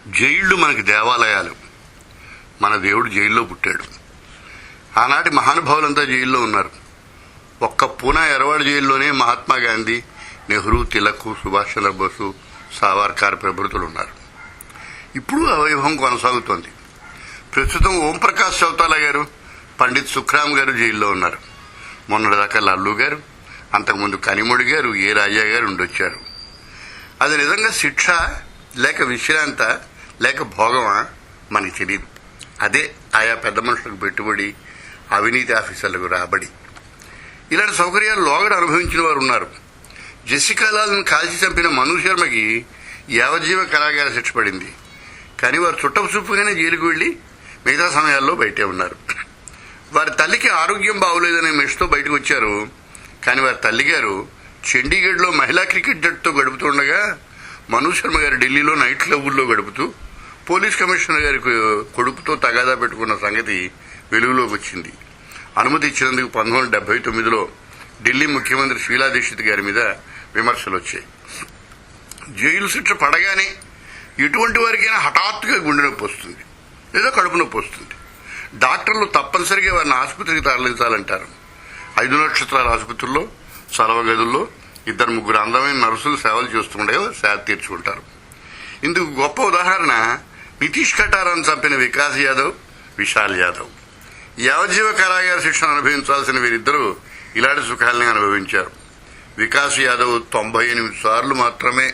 జైళ్లు మనకి దేవాలయాలు. మన దేవుడు జైల్లో పుట్టాడు. ఆనాటి మహానుభావులంతా జైల్లో ఉన్నారు. ఒక్క పూనా ఎర్రవాడి జైల్లోనే మహాత్మా గాంధీ, నెహ్రూ, తిలక్, సుభాష్ చంద్రబోసు, సావర్కర్ ప్రభృతులు ఉన్నారు. ఇప్పుడు ఆ వైభవం కొనసాగుతోంది. ప్రస్తుతం ఓంప్రకాష్ చౌతాలా గారు, పండిత్ సుఖ్రామ్ గారు జైల్లో ఉన్నారు. మొన్నటిదాకా లల్లు గారు, అంతకుముందు కనిమొడి గారు, ఏ రాజా గారు ఉండొచ్చారు. అది నిజంగా శిక్ష లేక విశ్రాంత లేక భోగమా మనకి తెలియదు. అదే ఆయా పెద్ద మనుషులకు పెట్టుబడి, అవినీతి ఆఫీసర్లకు రాబడి. ఇలాంటి సౌకర్యాలు లోగడ అనుభవించిన వారు ఉన్నారు. జెసికాలాలను కాల్చి చంపిన మను శర్మకి యావజ్జీవ కారాగార శిక్ష పడింది. కానీ వారు చుట్టపు చూపుగానే జైలుకు వెళ్లి మిగతా సమయాల్లో బయటే ఉన్నారు. వారి తల్లికి ఆరోగ్యం బాగోలేదనే మెష్తో బయటకు వచ్చారు. కానీ వారి తల్లిగారు చండీగఢ్లో మహిళా క్రికెట్ జట్టుతో గడుపుతుండగా మను శర్మ గారు ఢిల్లీలో నైట్ క్లబ్బుల్లో గడుపుతూ పోలీస్ కమిషనర్ గారి కొడుకుతో తగాదా పెట్టుకున్న సంగతి వెలుగులోకి వచ్చింది. అనుమతి ఇచ్చినందుకు 1979లో ఢిల్లీ ముఖ్యమంత్రి షీలా దీక్షిత్ గారి మీద విమర్శలు వచ్చాయి. జైలు శిక్ష పడగానే ఎటువంటి వారికైనా హఠాత్తుగా గుండె నొప్పి వస్తుంది, లేదా కడుపు నొప్పి వస్తుంది. డాక్టర్లు తప్పనిసరిగా వారిని ఆసుపత్రికి తరలించాలంటారు. 5 నక్షత్రాల ఆసుపత్రుల్లో సలవ గదుల్లో 2-3 అందమైన నర్సులు సేవలు చేస్తుండగా సేద తీర్చుకుంటారు. ఇందుకు గొప్ప ఉదాహరణ నితీష్ కటారాన్ని చంపిన వికాస్ యాదవ్, విశాల్ యాదవ్. యావజ్జీవ కారాగార శిక్షణ అనుభవించాల్సిన వీరిద్దరూ ఇలాంటి సుఖాలని అనుభవించారు. వికాస్ యాదవ్ 98 సార్లు మాత్రమే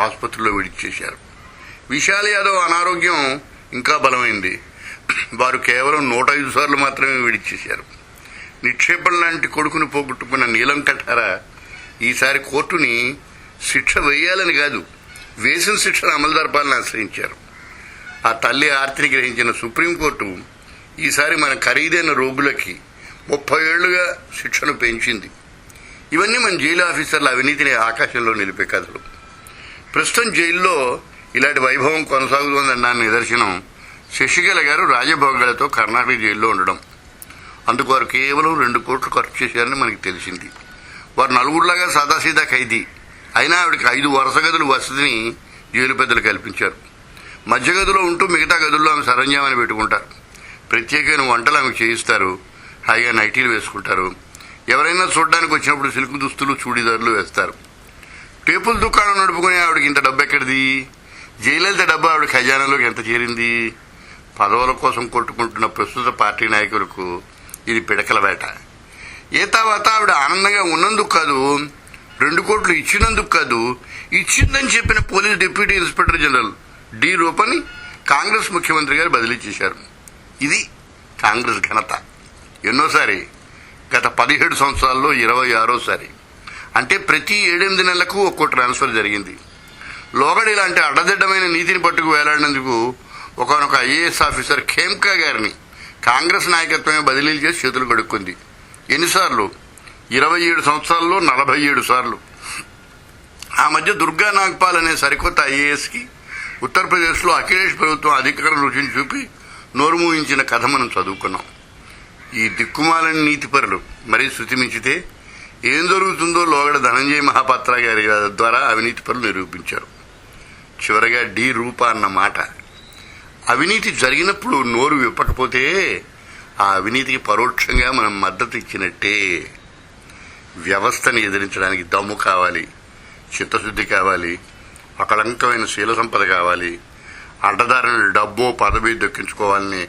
ఆసుపత్రిలో విడిచేశారు. విశాల్ యాదవ్ అనారోగ్యం ఇంకా బలమైంది. వారు కేవలం 105 సార్లు మాత్రమే విడిచేశారు. నిక్షేపం లాంటి కొడుకును పోగొట్టుకున్న నీలం కఠారా ఈసారి కోర్టుని శిక్ష వేయాలని కాదు, వేసిన శిక్షను అమలు జరపాలని ఆశ్రయించారు. ఆ తల్లి ఆర్తిని గ్రహించిన సుప్రీంకోర్టు ఈసారి మన ఖరీదైన రోగులకి 30 ఏళ్లుగా శిక్షను పెంచింది. ఇవన్నీ మన జైలు ఆఫీసర్ల అవినీతిని ఆకాశంలో నిలిపే కథలు. ప్రస్తుతం జైల్లో ఇలాంటి వైభవం కొనసాగుతోందన్న నిదర్శనం శశికళ గారు రాజభోగాలతో కర్ణాటక జైల్లో ఉండడం. అందుకు వారు కేవలం 2 కోట్లు ఖర్చు చేశారని మనకి తెలిసింది. వారు నలుగురులాగా సాదాసీదా ఖైదీ అయినా ఆవిడకి 5 వరుస గదుల వసతిని జైలు పెద్దలు కల్పించారు. మధ్య గదిలో ఉంటూ మిగతా గదుల్లో ఆమె సరంజామని పెట్టుకుంటారు. ప్రత్యేకమైన వంటలు ఆమెకు చేయిస్తారు. హాయిగా నైటీలు వేసుకుంటారు. ఎవరైనా చూడడానికి వచ్చినప్పుడు సిల్క్ దుస్తులు, చూడీదారులు వేస్తారు. టేపుల దుకాణం నడుపుకునే ఆవిడకి ఇంత డబ్బు ఎక్కడిది? జైలలిత డబ్బు ఆవిడ ఖజానాలోకి ఎంత చేరింది? పదవుల కోసం కొట్టుకుంటున్న ప్రస్తుత పార్టీ నాయకులకు ఇది పిడకల వేట. ఏ తర్వాత ఆవిడ ఆనందంగా ఉన్నందుకు కాదు, 2 కోట్లు ఇచ్చినందుకు కాదు, ఇచ్చిందని చెప్పిన police deputy inspector general D రూపని కాంగ్రెస్ ముఖ్యమంత్రి గారు బదిలీ చేశారు. ఇది కాంగ్రెస్ ఘనత. ఎన్నోసారి? గత 17 సంవత్సరాల్లో 26సారి. అంటే ప్రతి 7-8 నెలలకు ఒక్కో ట్రాన్స్ఫర్ జరిగింది. లోగడ ఇలాంటి అడ్డదిడ్డమైన నీతిని పట్టుకు వేలాడినందుకు ఒకనొక ఐఏఎస్ ఆఫీసర్ ఖేమ్కా గారిని కాంగ్రెస్ నాయకత్వమే బదిలీలు చేసి చేతులు కడుక్కుంది. ఎన్నిసార్లు? 27 సంవత్సరాల్లో 47 సార్లు. ఆ మధ్య దుర్గా నాగ్పాల్ అనే సరికొత్త ఐఏఎస్కి ఉత్తరప్రదేశ్లో అఖిలేష్ ప్రభుత్వం అధికారం రుచిని చూపి నోరు మూయించిన కథ మనం చదువుకున్నాం. ఈ దిక్కుమాలని నీతిపరులు మరీ శృతి మించితే ఏం జరుగుతుందో లోగడ ధనంజయ మహాపాత్ర గారి ద్వారా అవినీతి పరులు నిరూపించారు. చివరగా డి రూప అన్న మాట, అవినీతి జరిగినప్పుడు నోరు విప్పకపోతే ఆ అవినీతికి పరోక్షంగా మనం మద్దతు ఇచ్చినట్టే. వ్యవస్థని ఎదిరించడానికి దమ్ము కావాలి, చిత్తశుద్ధి కావాలి, అకళంకమైన శీల సంపద కావాలి. అడ్డదారులను డబ్బో పదవి దక్కించుకోవాలని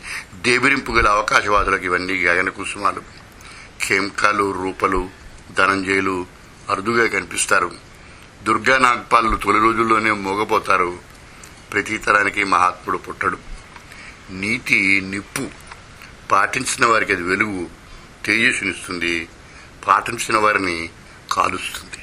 దేబిరింపు గల అవకాశవాదులకు ఇవన్నీ గగన కుసుమాలు. ఖేమ్కాలు, రూపలు, ధనంజయులు అరుదుగా కనిపిస్తారు. దుర్గా నాగ్పాలు తొలి రోజుల్లోనే మోగపోతారు. ప్రతి తరానికి మహాత్ముడు పుట్టడు. నీతి నిప్పు. పాటించిన వారికి అది వెలుగు, తేజస్సునిస్తుంది. పాటించిన వారిని కాలుస్తుంది.